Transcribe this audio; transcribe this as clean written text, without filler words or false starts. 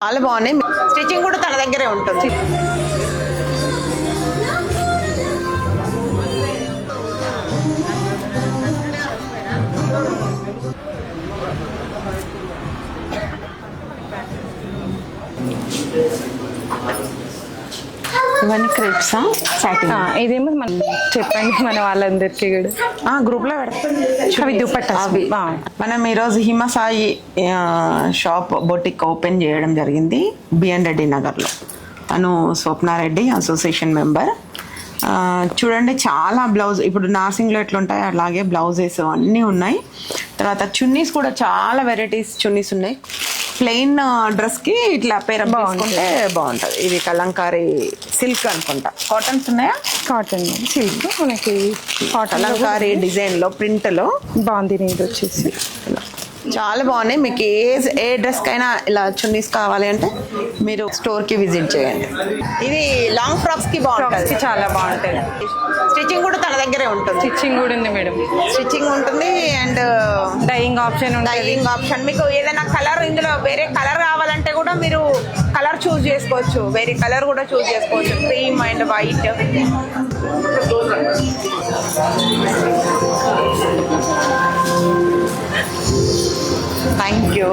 చాలా బాగున్నాయి. స్టిచ్చింగ్ కూడా తన దగ్గరే ఉంటుంది. ఇవన్నీ క్రేప్సా సాటిన్. ఇదేమో మనం చెప్పండి మన వాళ్ళందరికీ కూడా గ్రూప్ లో అవి దుపట్టా. మనం ఈరోజు హిమసాయి షాప్ బొటిక్ ఓపెన్ చేయడం జరిగింది బిఎన్ రెడ్డి నగర్లో. తను స్వప్నారెడ్డి అసోసియేషన్ మెంబర్. చూడండి చాలా బ్లౌజ్ ఇప్పుడు నార్సింగ్లో ఎట్లుంటాయి అలాగే బ్లౌజెస్ అన్నీ ఉన్నాయి. తర్వాత చున్నీస్ కూడా చాలా వెరైటీస్ చున్నీస్ ఉన్నాయి. ప్లెయిన్ డ్రెస్కి ఇట్లా పేర బాగుంటే బాగుంటుంది. ఇది కలంకారీ సిల్క్ అనుకుంటా. కాటన్స్ ఉన్నాయా? కాటన్ సిల్క్ మనకి కలంకారీ డిజైన్లో ప్రింట్లో బాగుంది. ఇది వచ్చేసి చాలా బాగున్నాయి. మీకు ఏ డ్రెస్కైనా ఇలా చున్నీస్ కావాలి అంటే మీరు స్టోర్కి విజిట్ చేయండి. ఇది లాంగ్ ఫ్రాక్స్కి బాగుంటుంది, చాలా బాగుంటుంది. స్టిచ్చింగ్ కూడా తన దగ్గరే ఉంటుంది. స్టిచ్చింగ్ కూడా ఉంది మేడం. స్టిచ్చింగ్ ఉంటుంది అండ్ డైయింగ్ ఆప్షన్ ఉంటుంది. డైయింగ్ ఆప్షన్ మీకు ఏదైనా కలర్ ఇందులో వేరే కలర్ కావాలంటే కూడా మీరు కలర్ చూస్ చేసుకోవచ్చు. వేరే కలర్ కూడా చూస్ చేసుకోవచ్చు. Cream and white. Thank you.